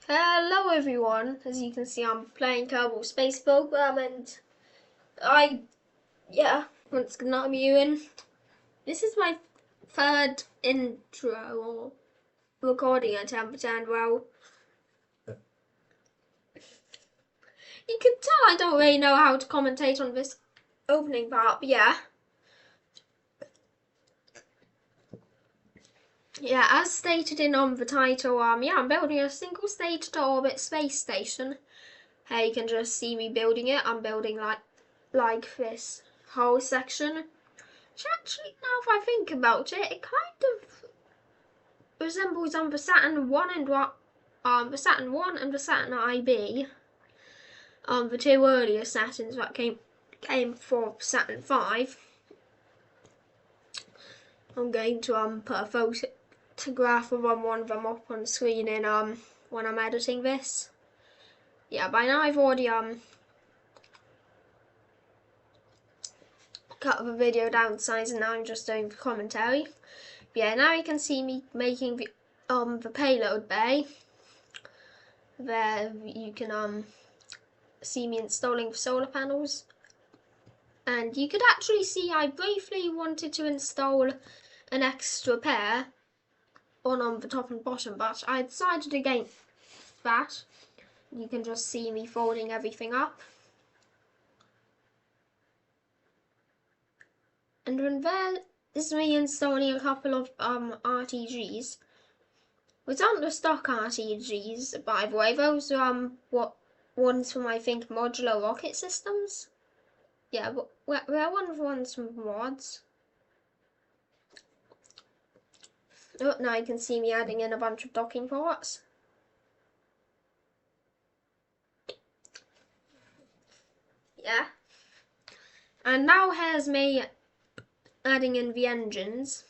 Hello everyone, as you can see I'm playing Kerbal Space Program and once again I'm Ewan. This is my third intro or recording attempt and well, you can tell I don't really know how to commentate on this opening part, but yeah, as stated in the title, I'm building a single stage to orbit space station. Here you can just see me building it. I'm building like this whole section. Which actually, now if I think about it, it kind of resembles the Saturn 1 and the Saturn 1 and the Saturn IB. The two earlier Saturns that came for Saturn 5. I'm going to put a photograph of one of them up on the screen in when I'm editing this. Yeah, by now I've already cut the video down to size and now I'm just doing the commentary. Yeah, now you can see me making the payload bay. There you can see me installing the solar panels. And you could actually see I briefly wanted to install an extra pair on the top and bottom, but I decided against that. You can just see me folding everything up. And then there is me installing a couple of RTGs. Which aren't the stock RTGs, by the way. Those are ones from, I think, modular rocket systems. Yeah, but they're one of the ones from mods. Oh, now you can see me adding in a bunch of docking ports. Yeah. And now here's me adding in the engines.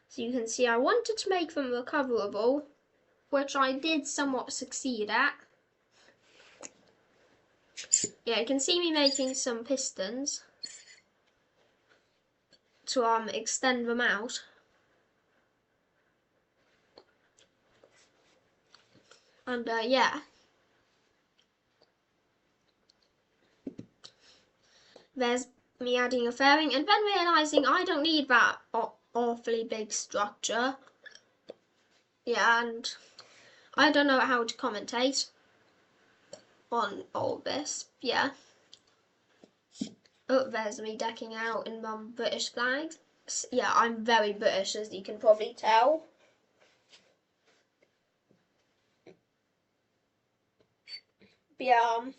So you can see I wanted to make them recoverable, which I did somewhat succeed at. Yeah, you can see me making some pistons to extend them out. And yeah. There's me adding a fairing and then realising I don't need that awfully big structure. Yeah, and I don't know how to commentate on all this. Yeah. Oh, there's me decking out in British flag. Yeah, I'm very British, as you can probably tell. But yeah,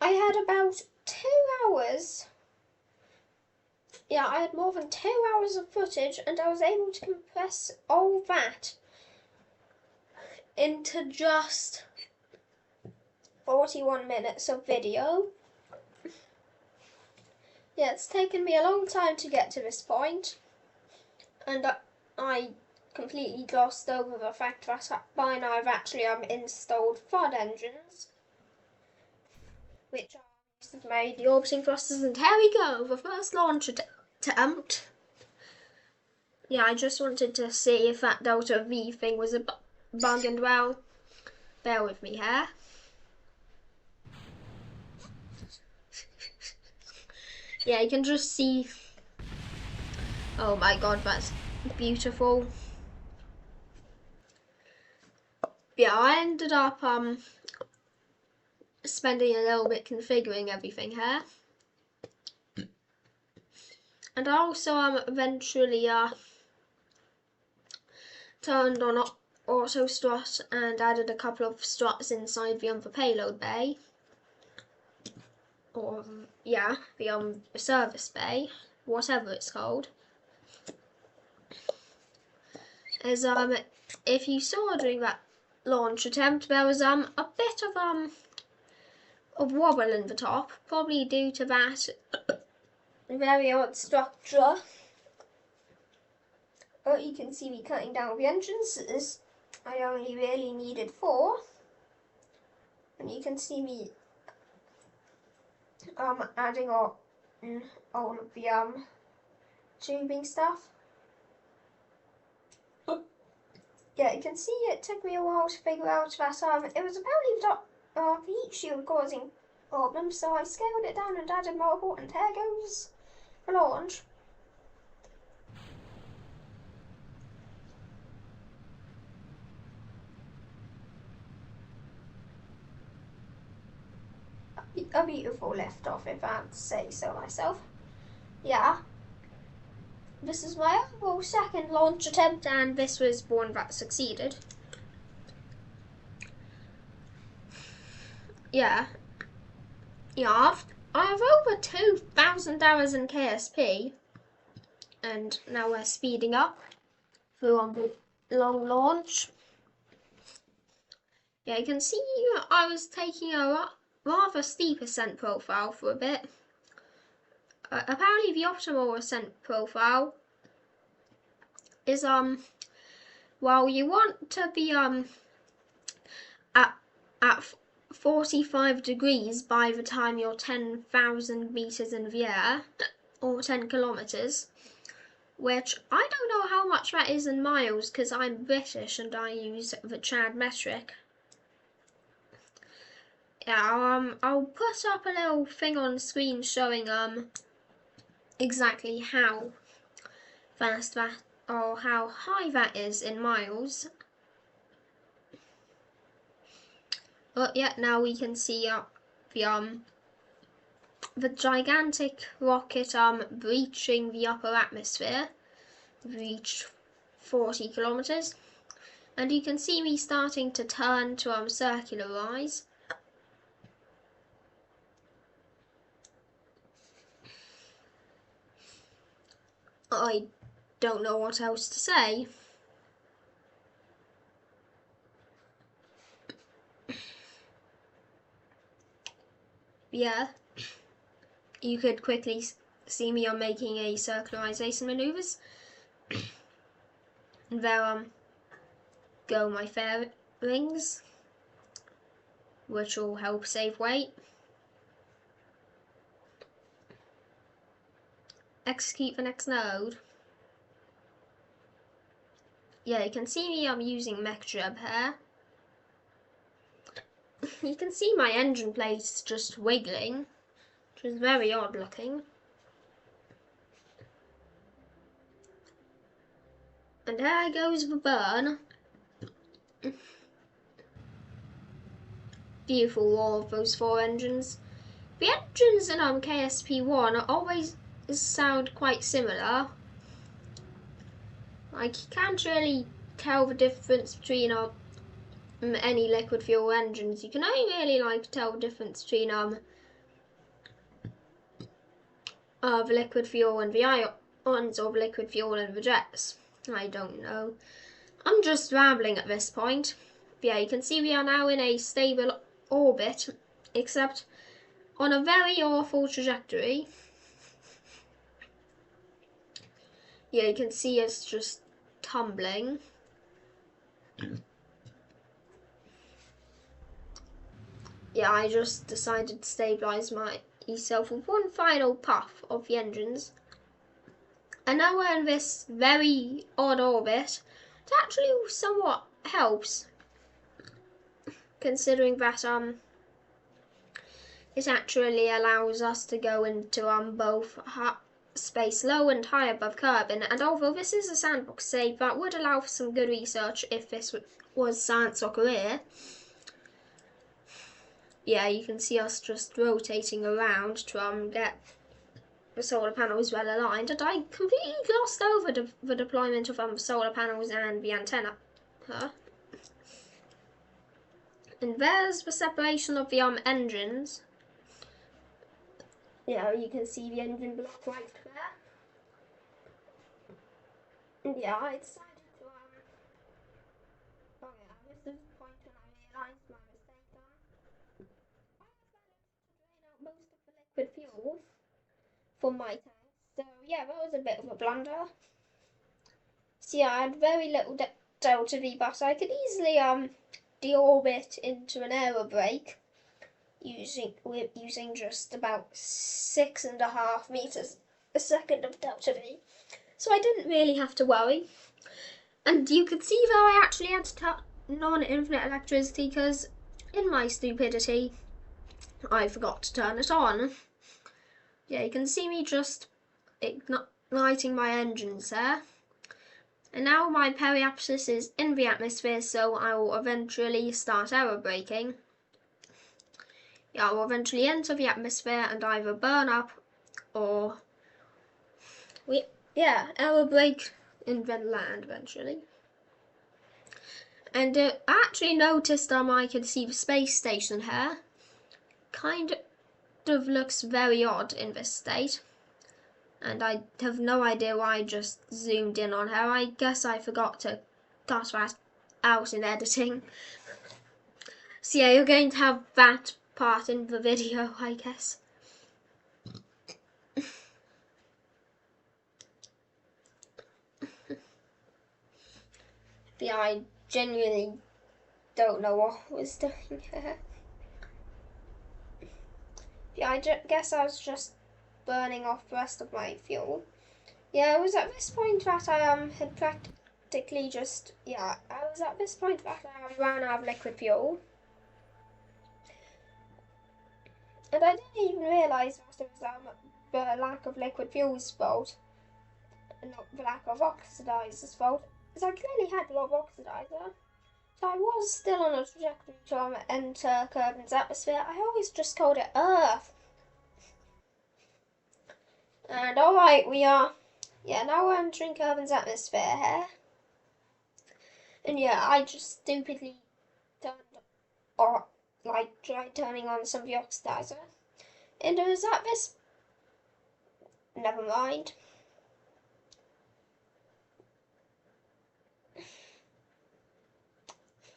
I had about 2 hours. Yeah, I had more than 2 hours of footage, and I was able to compress all that into just 41 minutes of video. Yeah, it's taken me a long time to get to this point, and I completely glossed over the fact that by now I've actually installed FUD engines, which are my deorbiting thrusters, and here we go, the first launch attempt. Yeah, I just wanted to see if that Delta V thing was a bug, and well, bear with me here. Yeah, you can just see, oh my god, that's beautiful. Yeah, I ended up spending a little bit configuring everything here. And I also eventually turned on auto strut and added a couple of struts inside the payload bay. Or yeah, the service bay, whatever it's called. As if you saw during that launch attempt, there was a bit of wobble in the top, probably due to that very odd structure. Oh, you can see me cutting down the entrances. I only really needed 4, and you can see me adding all of the tubing stuff. Yeah, you can see it took me a while to figure out that it was apparently the heat shield causing problems, so I scaled it down and added more, and here goes the launch. A beautiful lift off, if I have to say so myself. Yeah. This is my overall second launch attempt, and this was one that succeeded. Yeah. Yeah, I have over 2,000 hours in KSP, and now we're speeding up through on the long launch. Yeah, you can see I was taking a rather steep ascent profile for a bit. Apparently the optimal ascent profile is well, you want to be at 45 degrees by the time you're 10,000 meters in the air, or 10 kilometers, which I don't know how much that is in miles because I'm British and I use the Chad metric. Yeah, I'll put up a little thing on screen showing exactly how fast that or how high that is in miles. But yeah, now we can see the gigantic rocket breaching the upper atmosphere. Reached 40 kilometers, and you can see me starting to turn to circularize. I don't know what else to say. Yeah, you could quickly see me making a circularization maneuvers. And there go my fairings, which will help save weight. Execute the next node. Yeah, you can see me using MechJeb here. You can see my engine plates just wiggling, which is very odd looking. And there goes the burn. Beautiful roar of those four engines. The engines in KSP1 always sound quite similar. I can't really tell the difference between any liquid fuel engines. You can only really tell the difference between the liquid fuel and the ions, or the liquid fuel and the jets. I don't know. I'm just rambling at this point. Yeah, you can see we are now in a stable orbit, except on a very awful trajectory. Yeah, you can see us just tumbling. Yeah, I just decided to stabilize myself with one final puff of the engines. And now we're in this very odd orbit. It actually somewhat helps, considering that it actually allows us to go into both space low and high above Kerbin. And although this is a sandbox save, that would allow for some good research if this was science or career. Yeah, you can see us just rotating around to get the solar panels well aligned, and I completely glossed over the deployment of solar panels and the antenna. And there's the separation of the engines. Yeah, you can see the engine block right there. And yeah, I decided to oh yeah, this is the point when I realised my mistake I managed to drain out most of the liquid fuel from my tanks. So yeah, that was a bit of a blunder. So yeah, I had very little delta V, but I could easily deorbit into an aerobrake using just about 6.5 meters a second of delta V. So I didn't really have to worry. And you could see that I actually had to turn on infinite electricity because in my stupidity I forgot to turn it on. Yeah, you can see me just igniting my engines there. And now my periapsis is in the atmosphere, so I will eventually start aerobraking. Yeah, I will eventually enter the atmosphere and either burn up or aerobrake and then land eventually. And I actually noticed I could see the space station here. Kind of looks very odd in this state. And I have no idea why I just zoomed in on her. I guess I forgot to cut that out in editing. So yeah, you're going to have that part in the video, I guess. Yeah, I genuinely don't know what I was doing here. Yeah, I guess I was just burning off the rest of my fuel. Yeah, it was at this point that I had practically just, I was at this point that I ran out of liquid fuel. And I didn't even realise that it was the lack of liquid fuel's fault, and not the lack of oxidizer's fault, because I clearly had a lot of oxidizer. So I was still on a trajectory to enter Kerbin's atmosphere. I always just called it Earth. And alright, we are, now we're entering Kerbin's atmosphere here. And yeah, I just stupidly tried turning on some of the oxidizer. And it was at this, never mind.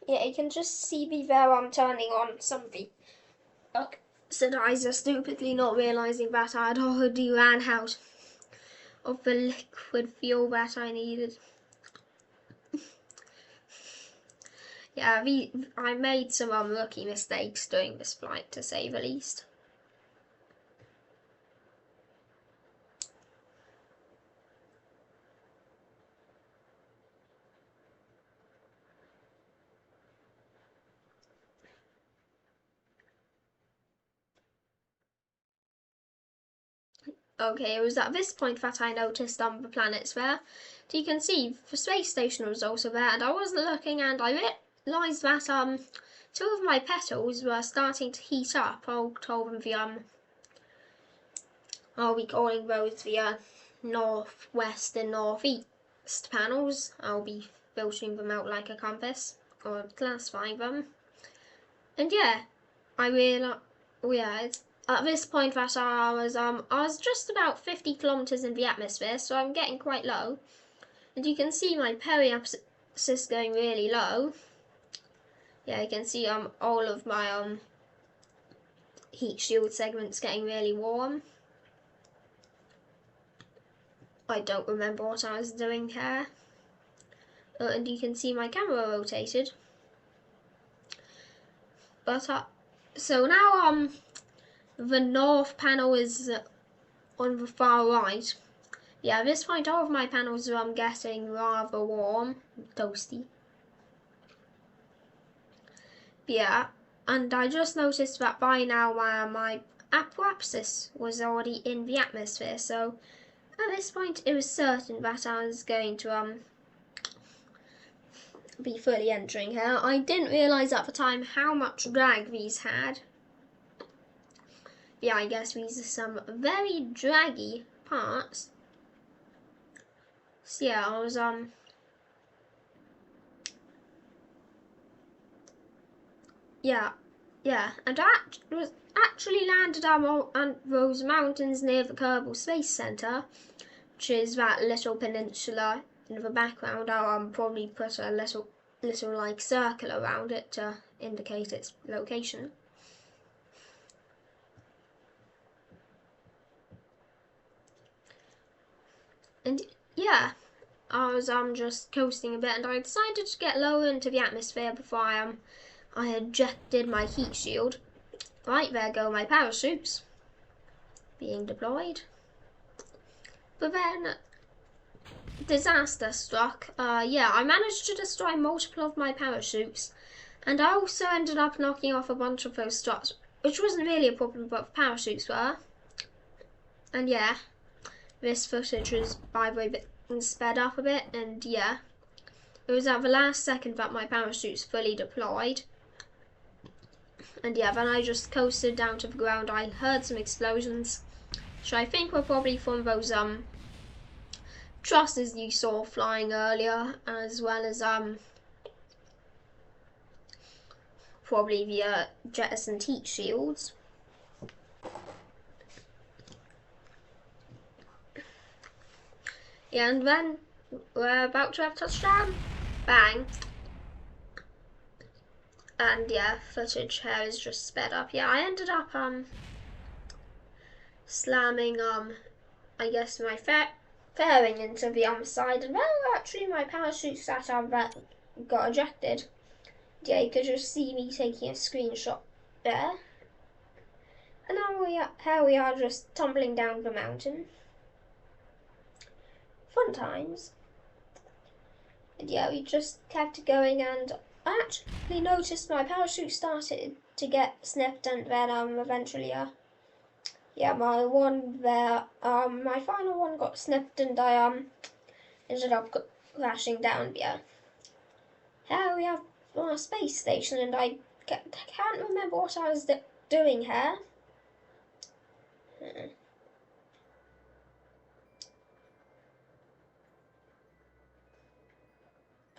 Yeah, you can just see me there, I'm turning on some of the oxidizer, stupidly not realising that I had already ran out of the liquid fuel that I needed. Yeah, I made some unlucky mistakes during this flight, to say the least. Okay, it was at this point that I noticed the planets there. So you can see the space station was also there, and I was looking and I realised that two of my petals were starting to heat up. I'll call them I'll be calling those the northwest and northeast panels. I'll be filtering them out like a compass, or classifying them. And yeah, I realised at this point that I was just about 50 kilometers in the atmosphere, so I'm getting quite low. And you can see my periapsis going really low. Yeah, you can see all of my heat shield segments getting really warm. I don't remember what I was doing here. And you can see my camera rotated. But so now the north panel is on the far right. Yeah, at this point all of my panels are getting rather warm, toasty. Yeah, and I just noticed that by now my apoapsis was already in the atmosphere, so at this point it was certain that I was going to be fully entering here. I didn't realise at the time how much drag these had. Yeah, I guess these are some very draggy parts. So yeah, I was and I was actually landed on those mountains near the Kerbal Space Center, which is that little peninsula in the background. I'll probably put a little like circle around it to indicate its location. And yeah, I was just coasting a bit, and I decided to get lower into the atmosphere before I ejected my heat shield. Right, there go my parachutes being deployed. But then disaster struck. Yeah, I managed to destroy multiple of my parachutes, and I also ended up knocking off a bunch of those struts, which wasn't really a problem, but the parachutes were. And yeah, this footage was, by the way, sped up a bit, and yeah, it was at the last second that my parachutes fully deployed. And yeah, then I just coasted down to the ground. I heard some explosions, which I think were probably from those trusses you saw flying earlier, as well as probably the jettisoned heat shields. Yeah, and then we're about to have touchdown. Bang. And yeah, footage here is just sped up. Yeah, I ended up slamming I guess my fairing into the side, and then actually my parachute sat that got ejected. Yeah, you could just see me taking a screenshot there. And now here we are just tumbling down the mountain. Fun times. And yeah, we just kept going, and I actually noticed my parachute started to get snipped, and then eventually yeah, my one there, my final one got snipped, and I ended up crashing down. Yeah, here we have our space station, and I can't remember what I was doing here.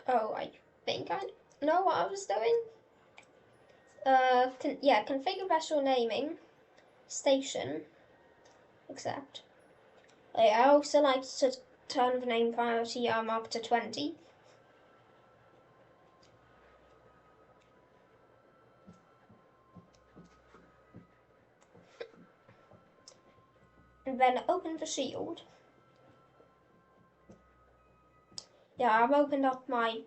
Oh, I think I know what I was doing. Yeah, configure vessel naming, station, accept. I also like to turn the name priority up to 20. And then open the shield. Yeah, I've opened up my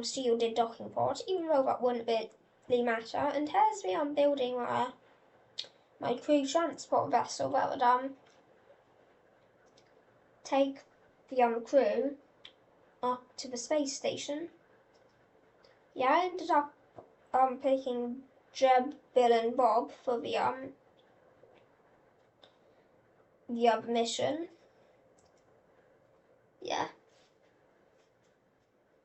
shielded docking port, even though that wouldn't really matter. And here's me building my crew transport vessel that would take the crew up to the space station. Yeah, I ended up picking Jeb, Bill, and Bob for the other mission. Yeah.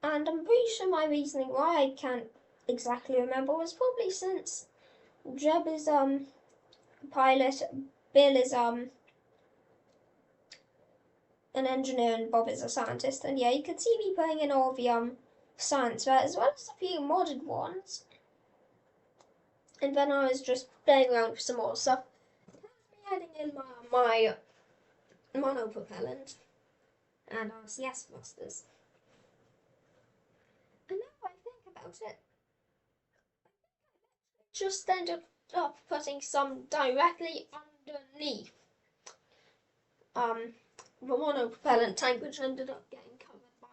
And I'm pretty sure my reasoning why I can't exactly remember was probably since Jeb is pilot, Bill is an engineer, and Bob is a scientist. And yeah, you can see me putting in all the science there, as well as a few modded ones. And then I was just playing around with some more stuff. Adding in my monopropellant and our CS thrusters. And now I think about it, I just ended up putting some directly underneath the monopropellant tank, which ended up getting covered by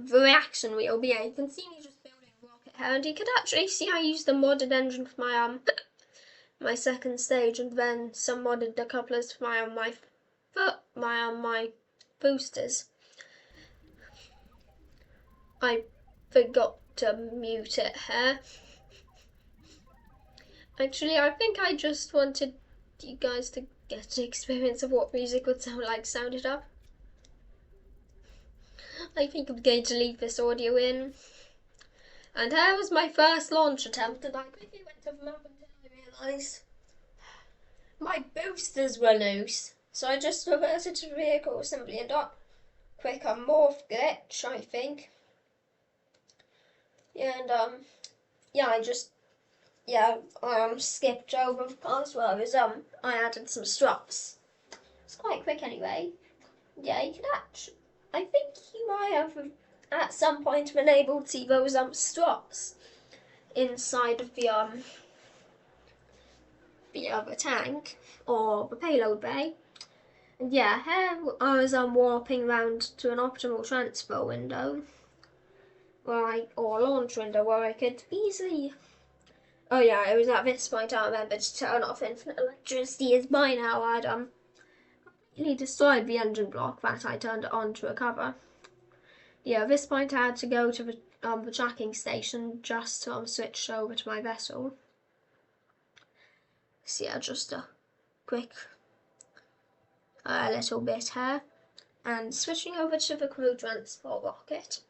the reaction wheel. But yeah, you can see me just building a rocket here, and you could actually see I used the modded engine for my my second stage, and then some modded decouplers for my boosters. I forgot to mute it here. Actually, I think I just wanted you guys to get an experience of what music would sound like sounded up. I think I'm going to leave this audio in. And here was my first launch attempt, and I quickly went to the map until I realised my boosters were loose. So I just reverted to vehicle assembly and got quick morph glitch, I think. Yeah, and yeah, I skipped over the parts where I added some struts. It's quite quick anyway. Yeah, you can actually, I think you might have at some point been able to see those struts inside of the other tank or the payload bay. And yeah, here I was warping around to an optimal transfer window or launch window where I could easily. Oh yeah, it was at this point I remembered to turn off infinite electricity, as by now I'd completely completely destroyed the engine block that I turned it on to recover. Yeah, at this point I had to go to the tracking station just to switch over to my vessel. So yeah, just a quick little bit here. And switching over to the crew transport rocket.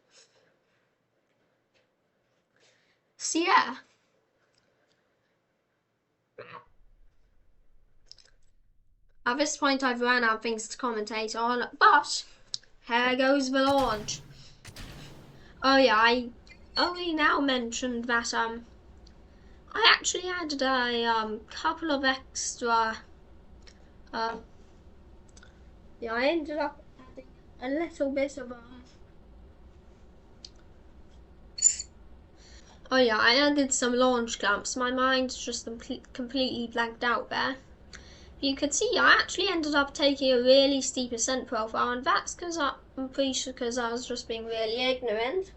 So yeah. At this point I've run out of things to commentate on, but here goes the launch. Oh yeah, I only now mentioned that I actually added a couple of extra yeah, I ended up adding a little bit of oh yeah, I added some launch clamps. My mind's just completely blanked out there. You can see I actually ended up taking a really steep ascent profile, and that's because I'm pretty sure because I was just being really ignorant.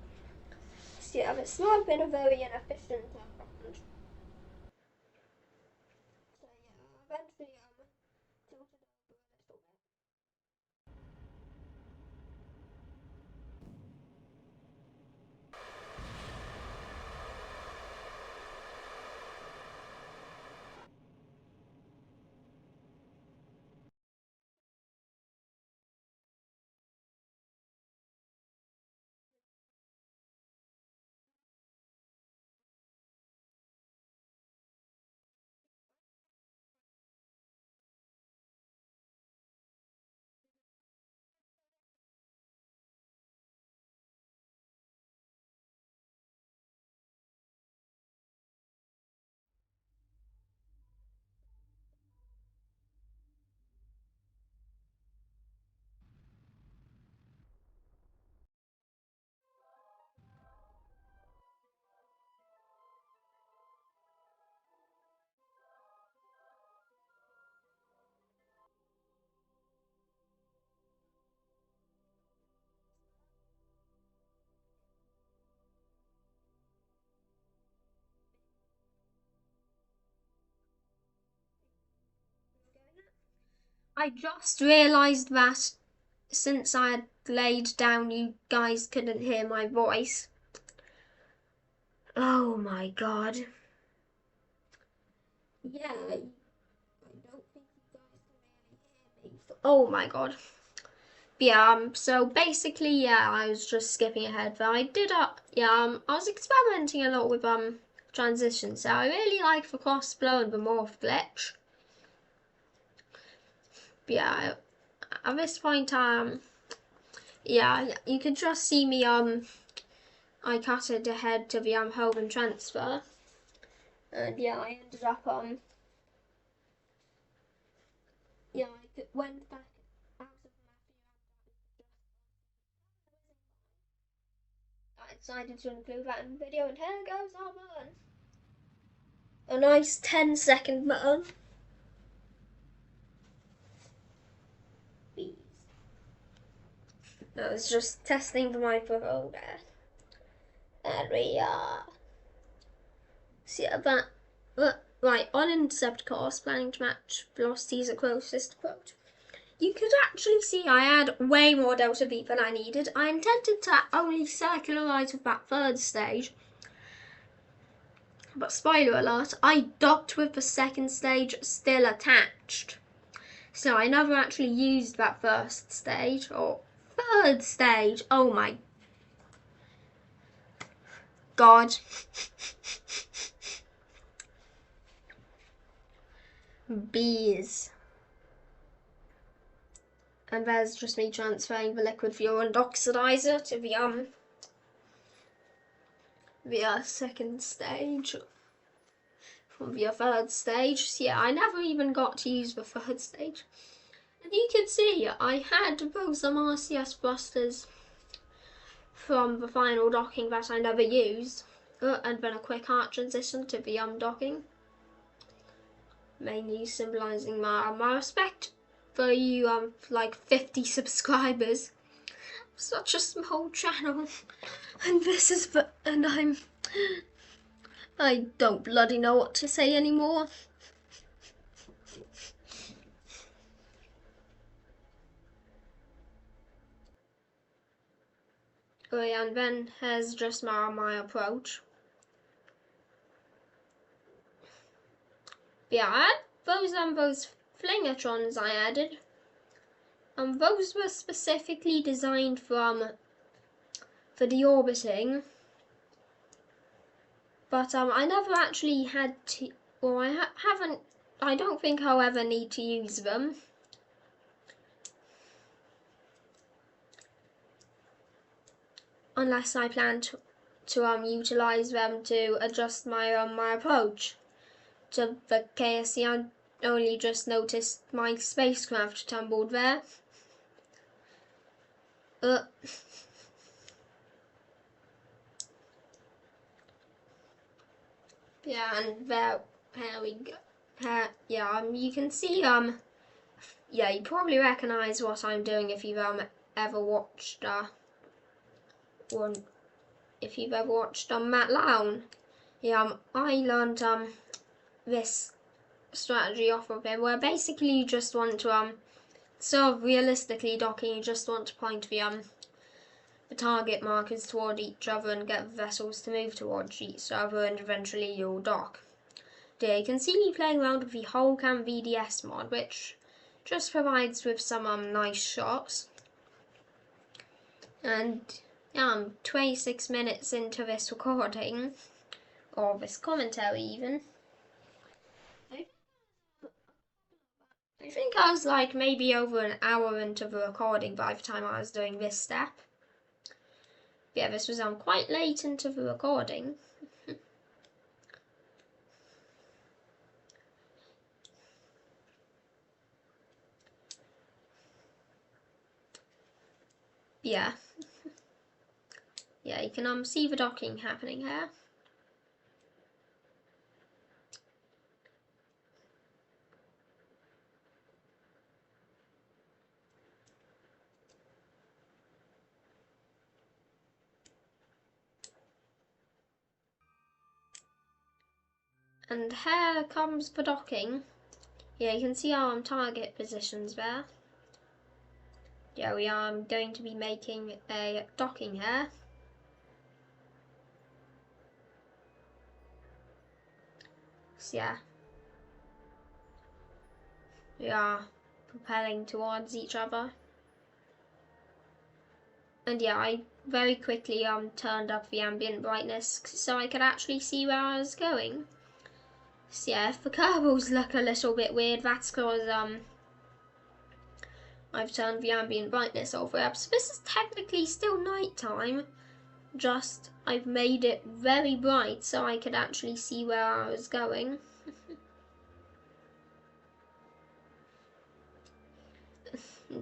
So yeah, it's not been a very inefficient round. So yeah, eventually tilted over a little bit. I just realised that since I had laid down, you guys couldn't hear my voice. Oh my god. Yeah, I don't think you guys can really hear me. Oh my god. Yeah, so basically, yeah, I was just skipping ahead, but I did, I was experimenting a lot with, transitions, so I really like the cross blow and the morph glitch. But yeah, at this point, yeah, you could just see me, I cut it ahead to the, home and transfer, and yeah, I ended up, yeah, I went back out of the map. I decided to include that in the video, and here goes our burn. A nice 10-second burn. Bees. I was just testing the microphone there. There we are. See that. Right, on intercept course, planning to match velocities at closest approach. You could actually see I had way more delta V than I needed. I intended to only circularize with that third stage. But spoiler alert, I docked with the second stage still attached. So I never actually used that first stage or third stage. Oh my god. Bees. And there's just me transferring the liquid fuel and oxidizer to the second stage from the third stage. So yeah, I never even got to use the third stage. And you can see I had both some RCS thrusters from the final docking that I never used, and then a quick heart transition to the docking, mainly symbolising my respect for you like 50 subscribers. Such a small channel, and this is I don't bloody know what to say anymore. And then here's just my approach. Yeah, I had those flingatrons I added. Those were specifically designed for deorbiting. But I never actually had to, or I don't think I'll ever need to use them. Unless I plan to utilise them to adjust my approach to the KSC. I only just noticed my spacecraft tumbled there. Yeah, and there we go. You can see yeah, you probably recognise what I'm doing if you've ever watched if you've ever watched Matt Lown. Yeah, I learned this strategy off of him, where basically you just want to sort of realistically docking, you just want to point the target markers toward each other and get vessels to move towards each other, and eventually you'll dock. There you can see me playing around with the whole cam VDS mod, which just provides with some nice shots. And yeah, I'm 26 minutes into this recording, or this commentary even. I think I was like maybe over an hour into the recording by the time I was doing this step. Yeah, this was quite late into the recording. Yeah. Yeah, you can see the docking happening here. And here comes the docking. Yeah, you can see our target positions there. Yeah, we are going to be making a docking here. So yeah, we are propelling towards each other. And yeah, I very quickly turned up the ambient brightness so I could actually see where I was going. So yeah, if the kerbals look a little bit weird, that's because I've turned the ambient brightness over up. So this is technically still nighttime, just I've made it very bright so I could actually see where I was going.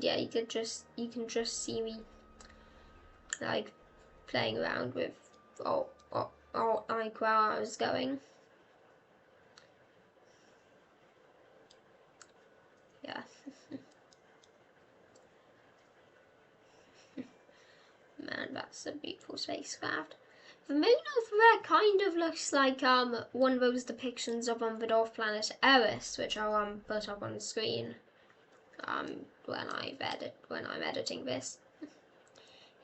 Yeah, you can just see me like playing around with like where I was going. Yeah. Man, that's a beautiful spacecraft. The moon over there kind of looks like one of those depictions of the dwarf planet Eris, which I'll put up on the screen when I'm editing this.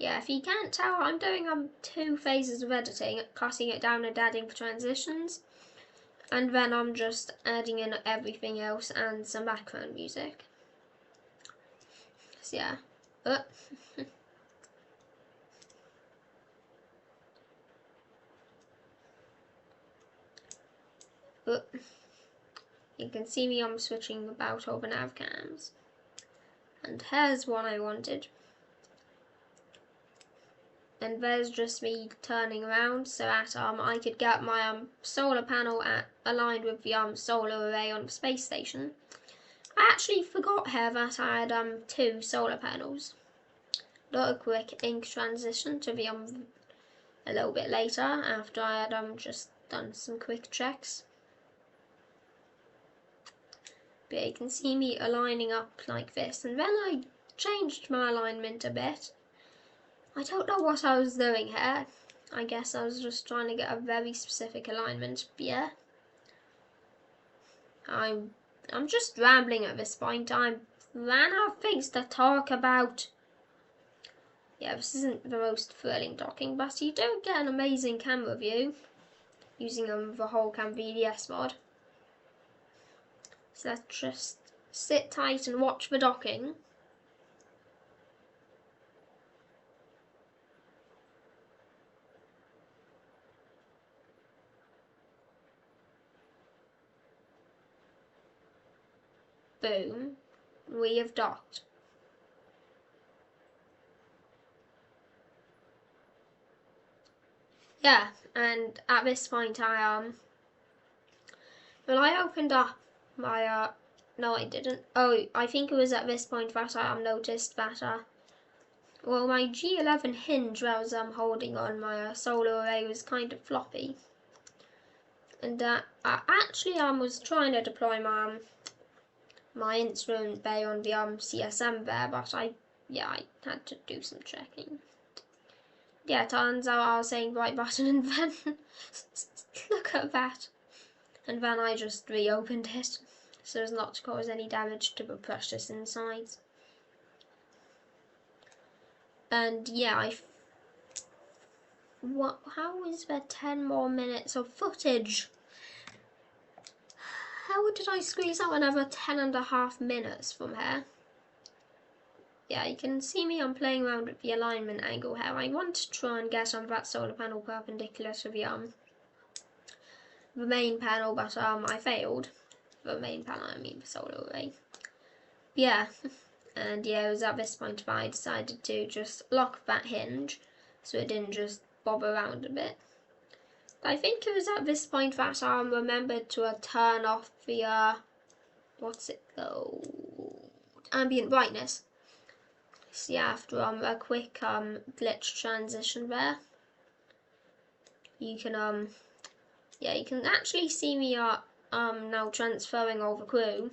Yeah, if you can't tell, I'm doing 2 phases of editing, cutting it down and adding the transitions, and then I'm just adding in everything else and some background music. So yeah. You can see me switching about over nav cams. And here's what I wanted. And there's just me turning around so that I could get my solar panel aligned with the solar array on the space station. I actually forgot here that I had 2 solar panels. Do a quick ink transition to the a little bit later after I had just done some quick checks. But you can see me aligning up like this, and then I changed my alignment a bit. I don't know what I was doing here. I guess I was just trying to get a very specific alignment. But yeah, I'm just rambling at this point. I ran out of things to talk about. yeah, this isn't the most thrilling docking, but you do get an amazing camera view using the whole cam VDS mod. So let's just sit tight and watch the docking. Boom, we have docked. Yeah, and at this point I opened up my no I didn't. Oh, I think it was at this point that I noticed that well, my G11 hinge that I was holding on my solar array was kind of floppy. And I actually was trying to deploy my instrument bay on the CSM there, but I had to do some checking. Yeah, turns out I was saying right button and then look at that. And then I just reopened it so as not to cause any damage to the precious insides. And yeah, how is there 10 more minutes of footage? How did I squeeze out another 10.5 minutes from here? Yeah, you can see me, I'm playing around with the alignment angle here. I want to try and get that solar panel perpendicular to the main panel, but I failed. The main panel, I mean the solar array. Yeah, and yeah, it was at this point that I decided to just lock that hinge so it didn't just bob around a bit. I think it was at this point that I remembered to turn off the what's it called? Ambient brightness. So yeah, after a quick glitch transition there, you can you can actually see me now transferring over crew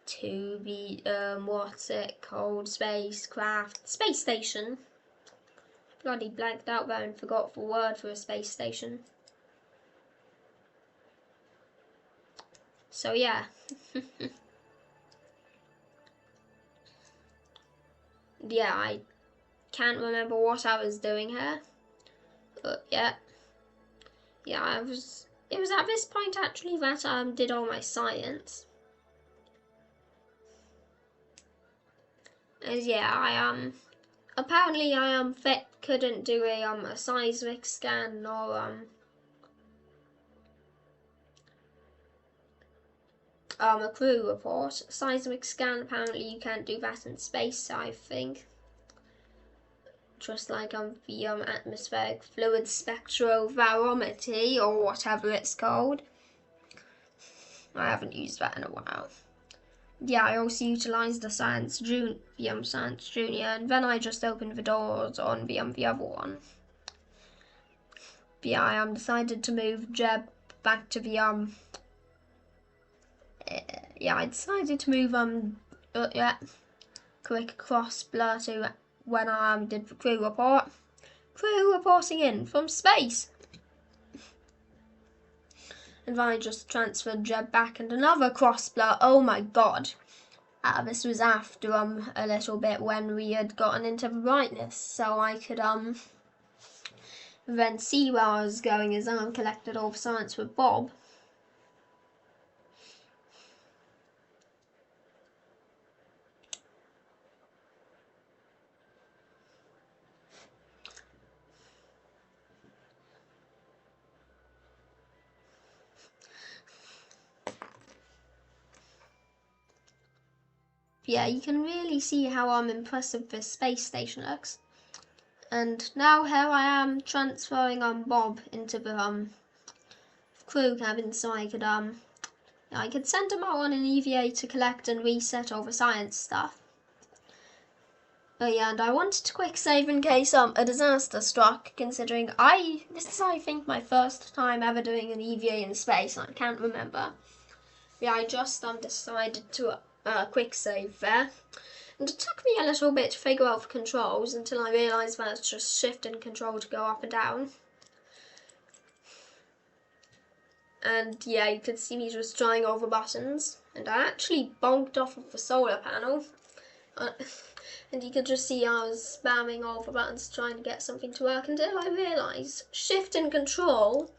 to the what's it called, space station. Bloody blanked out there and forgot the word for a space station. So yeah. Yeah, I can't remember what I was doing here. But yeah. Yeah, it was at this point actually that I did all my science. As yeah, I apparently I couldn't do a seismic scan or a crew report. Seismic scan, apparently you can't do that in space, I think. Just like the atmospheric fluid spectrophotometry or whatever it's called. I haven't used that in a while. Yeah, I also utilised the Science Junior, and then I just opened the doors on the other one. Yeah, I decided to move Jeb back to the yeah, I decided to move quick cross blur to when I did the crew report. Crew reporting in from space. And then I just transferred Jeb back and another cross blur. Oh my god. This was after a little bit when we had gotten into the brightness, so I could then see where I was going as I collected all the science with Bob. Yeah, you can really see how impressive this space station looks. And now here I am transferring Bob into the crew cabin so I could send him out on an EVA to collect and reset all the science stuff. But yeah, and I wanted to quick save in case a disaster struck, considering this is I think my first time ever doing an EVA in space. I can't remember. Yeah, I just decided to quick save there. And it took me a little bit to figure out the controls until I realised that it's just shift and control to go up and down. And yeah, you could see me just trying all the buttons. And I actually bonked off of the solar panel. And you could just see I was spamming all the buttons trying to get something to work until I realised Shift and Control.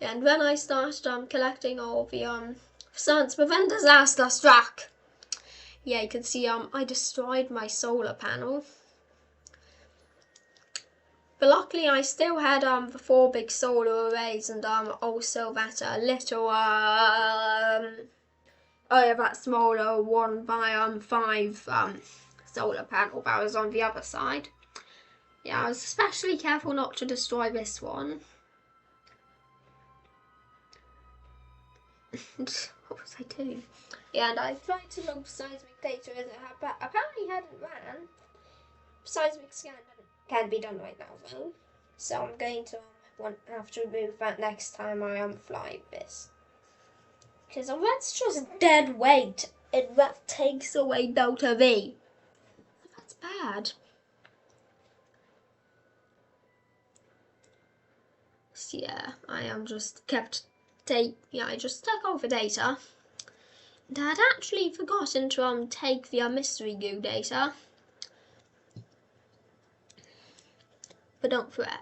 And when I started collecting all the suns, but then disaster struck. Yeah, you can see I destroyed my solar panel. But luckily I still had the 4 big solar arrays and also that little that smaller 1x5 solar panel that was on the other side. Yeah, I was especially careful not to destroy this one. What was I doing? Yeah, and I tried to load seismic data as it had, but apparently hadn't ran. Seismic scan can be done right now though, so I'm going to have to remove that next time I fly this. Because that's just dead weight, and that takes away delta V. That's bad. So yeah, I just I just took all the data. And I had actually forgotten to take the mystery goo data. But don't fret.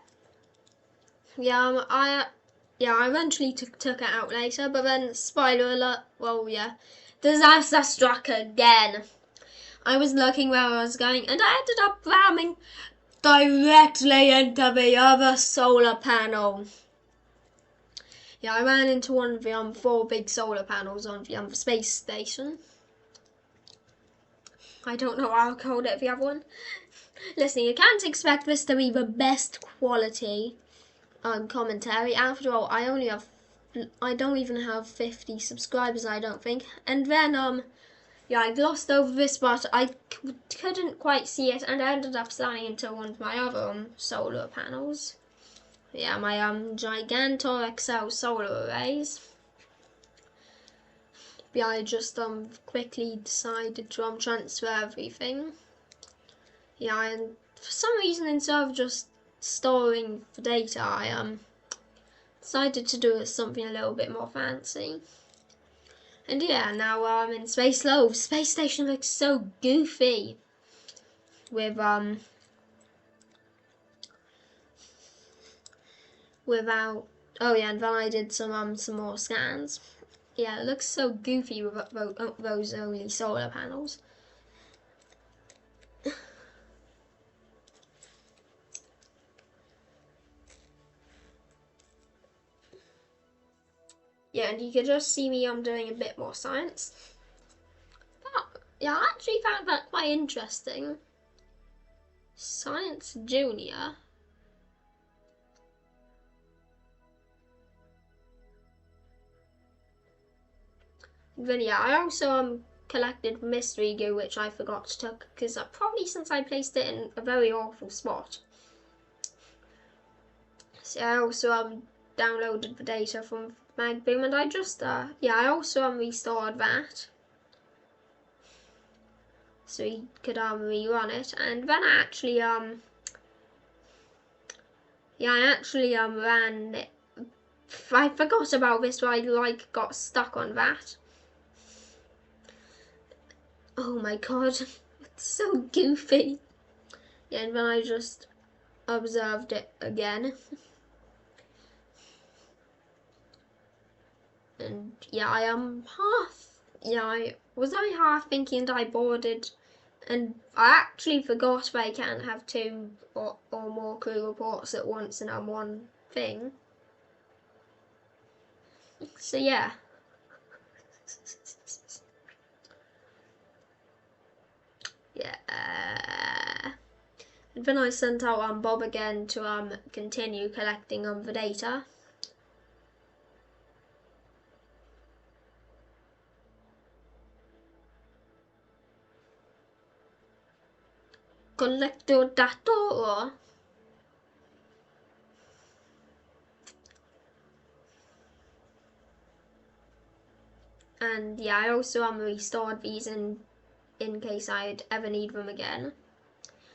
Yeah, I eventually took it out later, but then spoiler alert, well yeah, disaster struck again. I was looking where I was going and I ended up ramming directly into the other solar panel. Yeah, I ran into one of the 4 big solar panels on the space station. I don't know how I called it the other one. Listen, you can't expect this to be the best quality commentary. After all, I don't even have 50 subscribers, I don't think. And then yeah, I glossed over this, but I couldn't quite see it, and I ended up standing into one of my other solar panels. Yeah, my Gigantor XL solar arrays. Yeah, I just quickly decided to transfer everything. Yeah, and for some reason, instead of just storing the data, I decided to do something a little bit more fancy. And yeah, now I'm in Space Low. Space Station looks so goofy with without. Oh yeah, and then I did some more scans. Yeah, it looks so goofy with those only solar panels. Yeah, and you can just see me doing a bit more science. But yeah, I actually found that quite interesting. Science Junior. Then yeah, I also collected mystery goo, which I forgot to take because probably since I placed it in a very awful spot. So I also downloaded the data from Magboom, and I just yeah, I also restored that so we could rerun it. And then I actually yeah, I actually ran it. I forgot about this, but I got stuck on that. Oh my god, it's so goofy. Yeah, and then I just observed it again. And yeah, I am I was half thinking that I boarded, and I actually forgot that I can't have 2 or more crew reports at once in one thing. So yeah. Yeah. And then I sent out Bob again to continue collecting the data. Collector data. And yeah, I also restored these in case I'd ever need them again,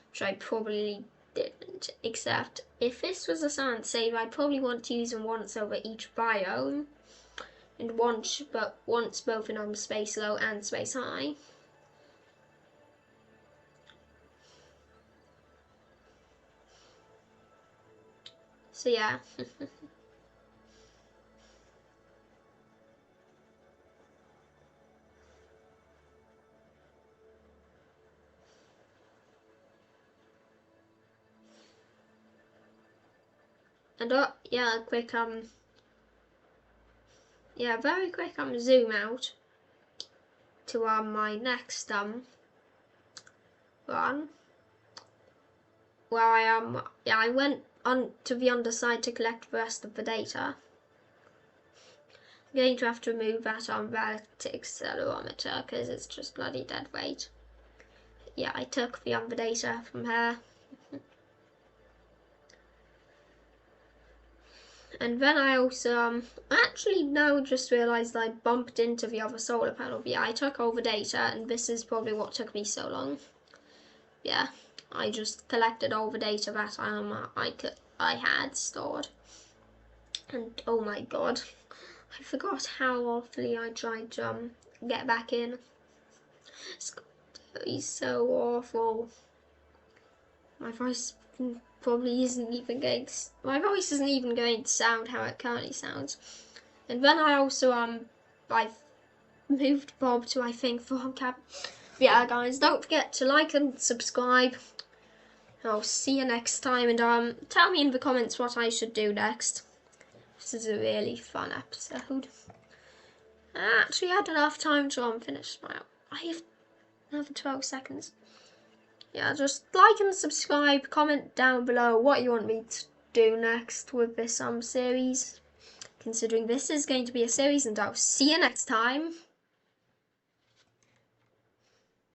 which I probably didn't, except if this was a science save, I'd probably want to use them once over each biome, and once both in Space Low and Space High. So yeah. And yeah, quick yeah, very quick zoom out to my next one, where yeah, I went on to the underside to collect the rest of the data. I'm going to have to remove that relative accelerometer because it's just bloody dead weight. Yeah, I took the data from her. And then I also actually now just realised I bumped into the other solar panel. Yeah, I took all the data, and this is probably what took me so long. Yeah, I just collected all the data that I had stored. And oh my god, I forgot how awfully I tried to get back in. It's going to be so awful. My voice probably isn't even going to, my voice isn't even going to sound how it currently sounds. And then I also I moved Bob to, I think, full cab. Yeah, guys, don't forget to like and subscribe. I'll see you next time, and tell me in the comments what I should do next. This is a really fun episode. I actually had enough time to finish my. I have another 12 seconds. Yeah, just like and subscribe, comment down below what you want me to do next with this series, considering this is going to be a series, and I'll see you next time.